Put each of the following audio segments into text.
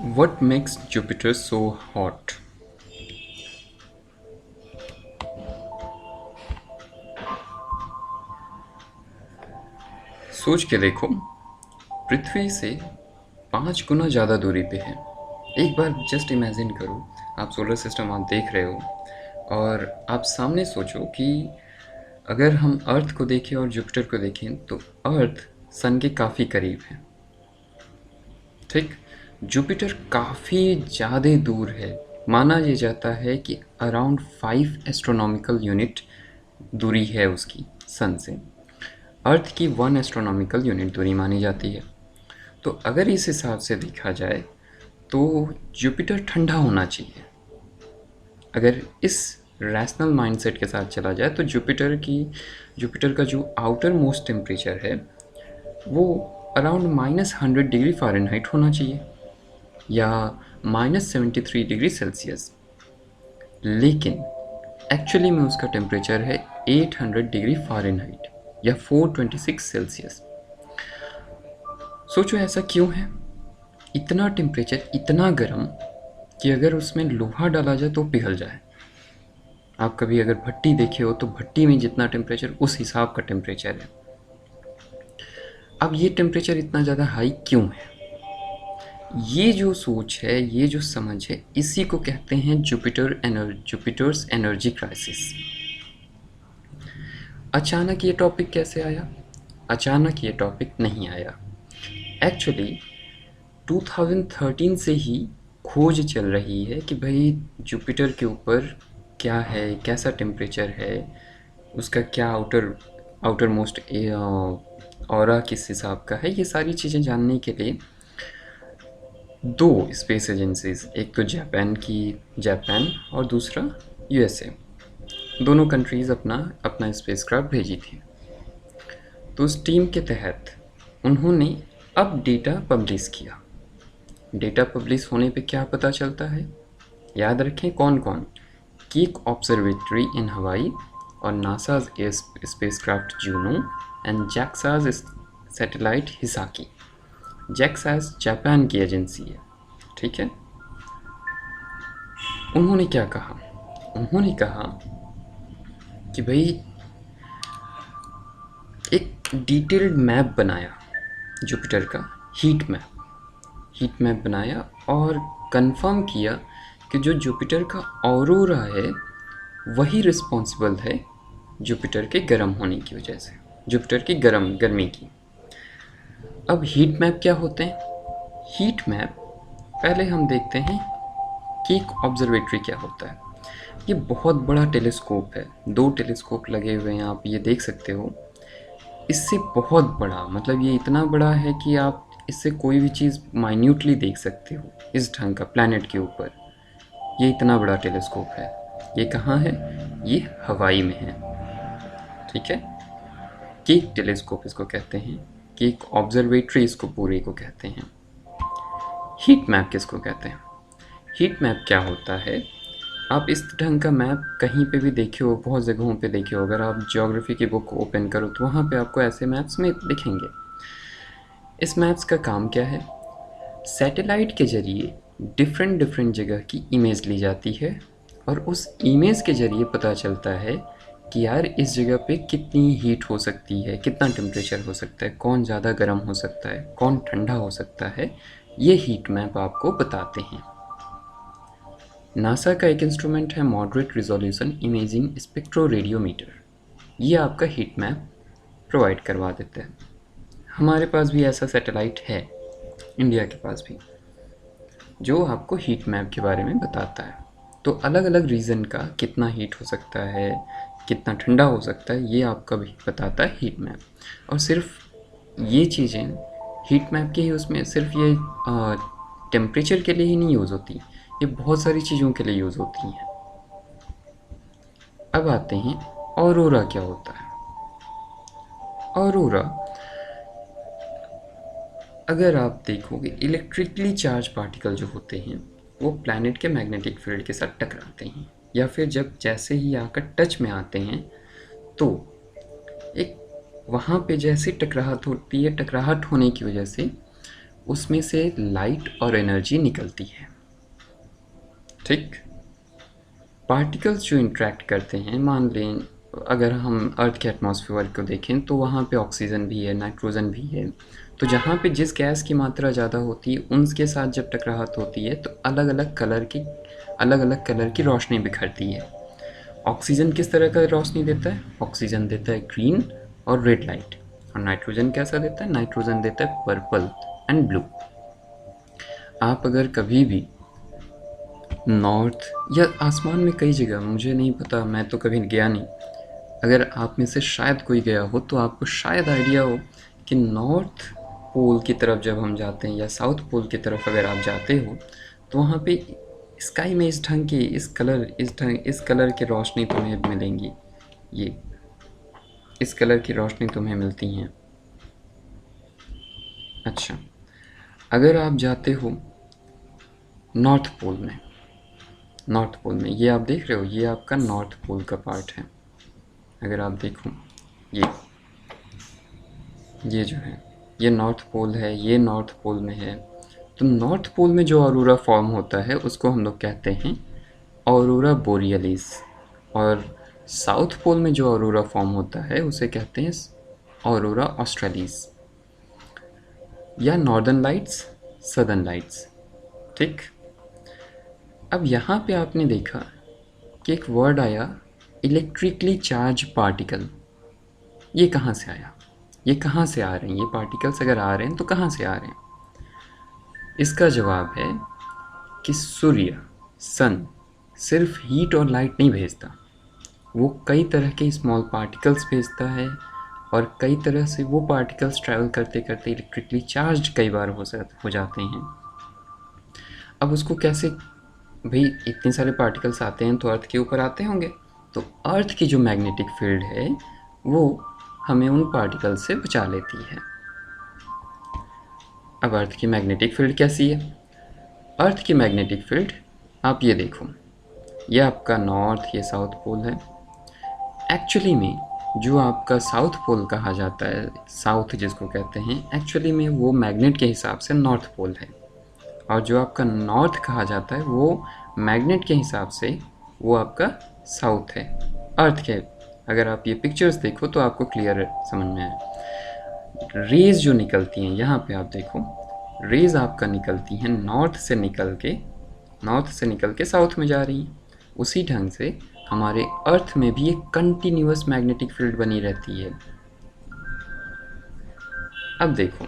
What makes Jupiter so hot? सोच के देखो, पृथ्वी से 5 गुना ज़्यादा दूरी पे है। एक बार जस्ट इमेजिन करो, आप सोलर सिस्टम आप देख रहे हो और आप सामने सोचो कि अगर हम अर्थ को देखें और जुपिटर को देखें तो अर्थ सन के काफ़ी करीब है। ठीक, जुपिटर काफ़ी ज़्यादा दूर है। माना ये जाता है कि अराउंड 5 एस्ट्रोनॉमिकल यूनिट दूरी है उसकी सन से। अर्थ की 1 एस्ट्रोनॉमिकल यूनिट दूरी मानी जाती है। तो अगर इस हिसाब से देखा जाए तो जुपिटर ठंडा होना चाहिए। अगर इस रैशनल माइंडसेट के साथ चला जाए तो जुपिटर का जो आउटर मोस्ट टेम्परेचर है वो अराउंड -100 डिग्री फ़ारेनहाइट होना चाहिए या -73 डिग्री सेल्सियस। लेकिन एक्चुअली में उसका टेम्परेचर है 800 डिग्री फ़ारेनहाइट या 426 सेल्सियस। सोचो ऐसा क्यों है? इतना टेम्परेचर इतना गर्म कि अगर उसमें लोहा डाला जाए तो पिघल जाए। आप कभी अगर भट्टी देखे हो तो भट्टी में जितना टेम्परेचर उस हिसाब का टेम्परेचर है। अब ये टेम्परेचर इतना ज़्यादा हाई क्यों है? ये जो सोच है, ये जो समझ है, इसी को कहते हैं जुपिटर्स एनर्जी क्राइसिस। अचानक ये टॉपिक कैसे आया? अचानक ये टॉपिक नहीं आया। एक्चुअली 2013 से ही खोज चल रही है कि भाई जुपिटर के ऊपर क्या है, कैसा टेम्परेचर है, उसका क्या आउटर मोस्ट ऑरा किस हिसाब का है। ये सारी चीज़ें जानने के लिए 2 स्पेस एजेंसीज़, एक तो जापान और दूसरा यूएसए, दोनों कंट्रीज़ अपना स्पेसक्राफ्ट भेजी थी। तो उस टीम के तहत उन्होंने अब डेटा पब्लिश किया। डेटा पब्लिश होने पे क्या पता चलता है? याद रखें कौन कौन? कीक ऑब्जर्वेटरी इन हवाई और NASA's spacecraft Juno and JAXA's satellite Hisaki. JAXA's Japan की एजेंसी है, ठीक है। उन्होंने क्या कहा? उन्होंने कहा कि भाई एक डिटेल्ड मैप बनाया जुपिटर का, हीट मैप बनाया और कंफर्म किया कि जो जुपिटर का ऑरोरा है वही रिस्पॉन्सिबल है जुपिटर के गर्म होने की वजह से, जुपिटर की गर्मी की। अब हीट मैप क्या होते हैं? हीट मैप पहले हम देखते हैं कि एक ऑब्जर्वेटरी क्या होता है। ये बहुत बड़ा टेलीस्कोप है, 2 टेलीस्कोप लगे हुए हैं, आप ये देख सकते हो। इससे बहुत बड़ा, मतलब ये इतना बड़ा है कि आप इससे कोई भी चीज़ माइन्यूटली देख सकते हो। इस ढंग का प्लैनेट के ऊपर ये इतना बड़ा टेलीस्कोप है। ये कहाँ है? ये हवाई में है, ठीक है। केक टेलीस्कोप इसको कहते हैं, केक ऑब्जर्वेटरी इसको पूरे को कहते हैं। हीट मैप किसको कहते हैं? हीट मैप क्या होता है? आप इस ढंग का मैप कहीं पे भी देखे हो, बहुत जगहों पे देखे हो। अगर आप ज्योग्राफी की बुक ओपन करो तो वहाँ पे आपको ऐसे मैप्स में दिखेंगे। इस मैप्स का काम क्या है? सैटेलाइट के ज़रिए डिफरेंट जगह की इमेज ली जाती है और उस इमेज के ज़रिए पता चलता है कि यार इस जगह पे कितनी हीट हो सकती है, कितना टेम्परेचर हो सकता है, कौन ज़्यादा गर्म हो सकता है, कौन ठंडा हो सकता है। ये हीट मैप आपको बताते हैं। नासा का एक इंस्ट्रूमेंट है मॉडरेट रिजोल्यूशन इमेजिंग स्पेक्ट्रोरेडियोमीटर। ये आपका हीट मैप प्रोवाइड करवा देता है। हमारे पास भी ऐसा सैटेलाइट है, इंडिया के पास भी, जो आपको हीट मैप के बारे में बताता है। तो अलग अलग रीज़न का कितना हीट हो सकता है, कितना ठंडा हो सकता है, ये आपका भी बताता है हीट मैप। और सिर्फ ये चीज़ें हीट मैप के ही उसमें सिर्फ ये टेम्परेचर के लिए ही नहीं यूज़ होती, ये बहुत सारी चीज़ों के लिए यूज़ होती हैं। अब आते हैं ऑरोरा क्या होता है। ऑरोरा, अगर आप देखोगे, इलेक्ट्रिकली चार्ज पार्टिकल जो होते हैं वो प्लैनेट के मैग्नेटिक फील्ड के साथ टकराते हैं, या फिर जैसे ही आकर टच में आते हैं तो एक वहाँ पे जैसे टकराहट होती है, टकराहट होने की वजह से उसमें से लाइट और एनर्जी निकलती है। ठीक, पार्टिकल्स जो इंटरेक्ट करते हैं, मान लें अगर हम अर्थ के एटमॉस्फेयर को देखें तो वहाँ पे ऑक्सीजन भी है, नाइट्रोजन भी है। तो जहाँ पे जिस गैस की मात्रा ज़्यादा होती है उनके साथ जब टकराहट होती है तो अलग अलग कलर की रोशनी बिखरती है। ऑक्सीजन किस तरह का रोशनी देता है? ऑक्सीजन देता है ग्रीन और रेड लाइट। और नाइट्रोजन कैसा देता है? नाइट्रोजन देता है पर्पल एंड ब्लू। आप अगर कभी भी नॉर्थ या आसमान में कई जगह, मुझे नहीं पता, मैं तो कभी गया नहीं, अगर आप में से शायद कोई गया हो तो आपको शायद आइडिया हो कि नॉर्थ पोल की तरफ जब हम जाते हैं या साउथ पोल की तरफ अगर आप जाते हो तो वहाँ पे स्काई में इस ढंग की इस कलर की रोशनी तुम्हें मिलेंगी। ये इस कलर की रोशनी तुम्हें मिलती हैं। अच्छा, अगर आप जाते हो नॉर्थ पोल में ये आप देख रहे हो, ये आपका नॉर्थ पोल का पार्ट है। अगर आप देखो ये जो है ये नॉर्थ पोल है, ये नॉर्थ पोल में है। तो नॉर्थ पोल में जो ऑरोरा फॉर्म होता है उसको हम लोग कहते हैं ऑरोरा बोरियलिस, और साउथ पोल में जो ऑरोरा फॉर्म होता है उसे कहते हैं ऑरोरा ऑस्ट्रेलिस, या नॉर्दर्न लाइट्स, सदर्न लाइट्स। ठीक, अब यहाँ पे आपने देखा कि एक वर्ड आया इलेक्ट्रिकली चार्ज पार्टिकल। ये कहाँ से आया? ये कहाँ से आ रहे हैं? ये पार्टिकल्स अगर आ रहे हैं तो कहाँ से आ रहे हैं? इसका जवाब है कि सूर्य, सन, सिर्फ हीट और लाइट नहीं भेजता, वो कई तरह के स्मॉल पार्टिकल्स भेजता है, और कई तरह से वो पार्टिकल्स ट्रैवल करते करते इलेक्ट्रिकली चार्ज कई बार हो जाते हैं। अब उसको कैसे, भाई इतने सारे पार्टिकल्स आते हैं तो अर्थ के ऊपर आते होंगे, तो अर्थ की जो मैग्नेटिक फील्ड है वो हमें उन पार्टिकल से बचा लेती है। अब अर्थ की मैग्नेटिक फील्ड कैसी है? अर्थ की मैग्नेटिक फील्ड आप ये देखो, ये आपका नॉर्थ, ये साउथ पोल है। एक्चुअली में जो आपका साउथ पोल कहा जाता है, साउथ जिसको कहते हैं, एक्चुअली में वो मैग्नेट के हिसाब से नॉर्थ पोल है, और जो आपका नॉर्थ कहा जाता है वो मैग्नेट के हिसाब से वो आपका साउथ है। अर्थ के, अगर आप ये पिक्चर्स देखो तो आपको क्लियर समझ में आए। रेज जो निकलती हैं, यहाँ पे आप देखो, रेज आपका निकलती हैं नॉर्थ से निकल के साउथ में जा रही हैं। उसी ढंग से हमारे अर्थ में भी एक कंटिन्यूअस मैग्नेटिक फील्ड बनी रहती है। अब देखो,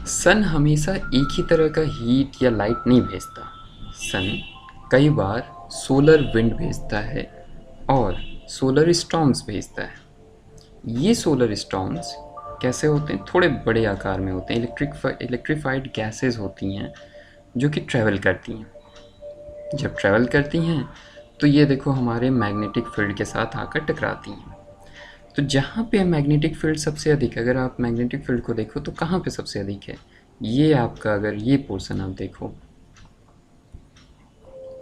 सन हमेशा एक ही तरह का हीट या लाइट नहीं भेजता। सन कई बार सोलर विंड भेजता है और सोलर स्टॉर्म्स भेजता है। ये सोलर स्टॉर्म्स कैसे होते हैं? थोड़े बड़े आकार में होते हैं। इलेक्ट्रीफाइड गैसेस होती हैं जो कि ट्रैवल करती हैं। जब ट्रैवल करती हैं तो ये देखो हमारे मैग्नेटिक फील्ड के साथ आकर टकराती हैं। तो जहाँ पे मैग्नेटिक फील्ड सबसे अधिक, अगर आप मैग्नेटिक फील्ड को देखो तो कहाँ पे सबसे अधिक है? ये आपका, अगर ये पोर्शन आप देखो,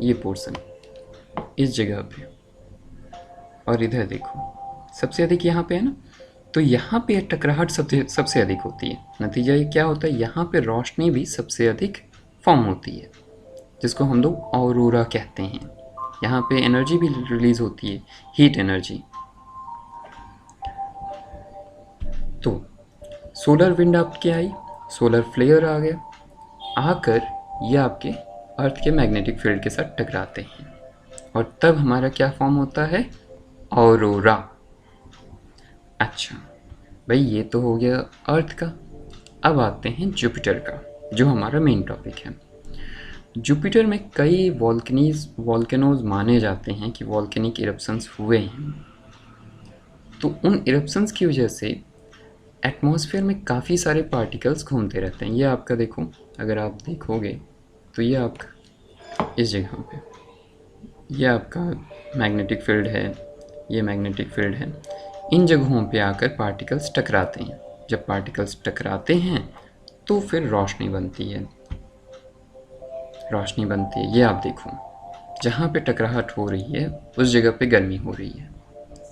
ये पोर्शन इस जगह पे, और इधर देखो सबसे अधिक यहाँ पे है ना। तो यहाँ पे टकराहट सबसे अधिक होती है। नतीजा ये क्या होता है? यहाँ पे रोशनी भी सबसे अधिक फॉर्म होती है, जिसको हम लोग ऑरोरा कहते हैं। यहाँ पे एनर्जी भी रिलीज होती है, हीट एनर्जी। तो सोलर विंड आपके आई, सोलर फ्लेयर आ गया, आकर ये आपके अर्थ के मैग्नेटिक फील्ड के साथ टकराते हैं, और तब हमारा क्या फॉर्म होता है? ऑरोरा। अच्छा भाई, ये तो हो गया अर्थ का। अब आते हैं जुपिटर का, जो हमारा मेन टॉपिक है। जुपिटर में कई वॉल्केनोज माने जाते हैं कि वॉल्केनिक इरप्शंस हुए हैं। तो उन इरप्शंस की वजह से एटमॉस्फेयर में काफ़ी सारे पार्टिकल्स घूमते रहते हैं। ये आपका देखो, अगर आप देखोगे तो ये आपका इस जगह पे, ये आपका मैग्नेटिक फील्ड है, ये मैग्नेटिक फील्ड है। इन जगहों पे आकर पार्टिकल्स टकराते हैं। जब पार्टिकल्स टकराते हैं तो फिर रोशनी बनती है। ये आप देखो, जहाँ पे टकराहट हो रही है उस जगह पे गर्मी हो रही है।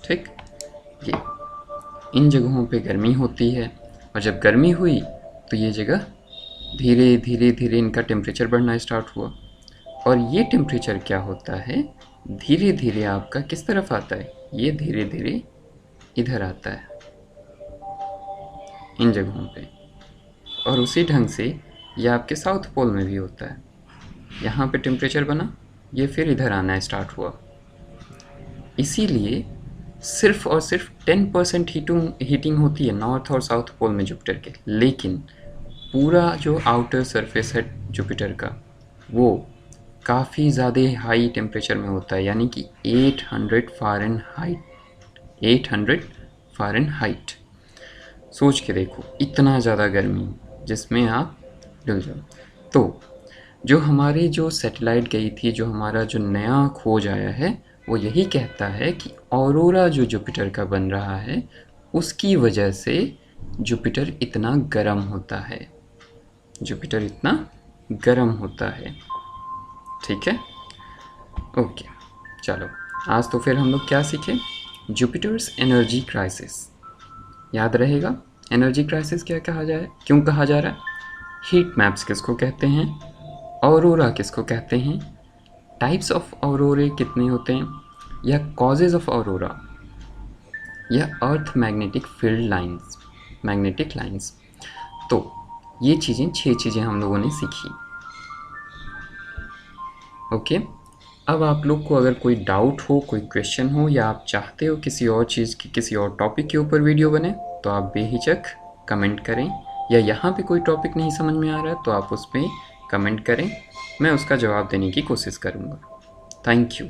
ठीक, ये इन जगहों पे गर्मी होती है, और जब गर्मी हुई तो ये जगह धीरे धीरे धीरे इनका टेम्परेचर बढ़ना स्टार्ट हुआ। और ये टेम्परेचर क्या होता है, धीरे धीरे आपका किस तरफ आता है, ये धीरे धीरे इधर आता है इन जगहों पे। और उसी ढंग से ये आपके साउथ पोल में भी होता है। यहाँ पे टेम्परेचर बना, ये फिर इधर आना स्टार्ट हुआ। इसीलिए सिर्फ और सिर्फ 10% हीटिंग होती है नॉर्थ और साउथ पोल में जुपिटर के, लेकिन पूरा जो आउटर सरफेस है जुपिटर का वो काफ़ी ज़्यादा हाई टेम्परेचर में होता है, यानी कि 800 फ़ारेनहाइट। सोच के देखो, इतना ज़्यादा गर्मी जिसमें आप डल जाओ। तो जो हमारी जो सैटेलाइट गई थी, जो हमारा जो नया खोज आया है, वो यही कहता है कि ऑरोरा जो जुपिटर का बन रहा है उसकी वजह से जुपिटर इतना गर्म होता है, जुपिटर इतना गर्म होता है। ठीक है, ओके। चलो, आज तो फिर हम लोग क्या सीखे, जुपिटर्स एनर्जी क्राइसिस। याद रहेगा एनर्जी क्राइसिस क्या कहा जाए, क्यों कहा जा रहा है, हीट मैप्स किसको कहते हैं, ऑरोरा किसको कहते हैं, टाइप्स ऑफ ऑरोरे कितने होते हैं, या कॉजेज ऑफ ऑरोरा, या earth magnetic field lines, magnetic lines. तो ये चीज़ें 6 चीज़ें हम लोगों ने सीखी। ओके, अब आप लोग को अगर कोई डाउट हो, कोई क्वेश्चन हो, या आप चाहते हो किसी और चीज़ की, किसी और टॉपिक के ऊपर वीडियो बने, तो आप बेहिचक कमेंट करें, या यहाँ पे कोई टॉपिक नहीं समझ में आ रहा है तो आप उस पर कमेंट करें, मैं उसका जवाब देने की कोशिश करूँगा। Thank you.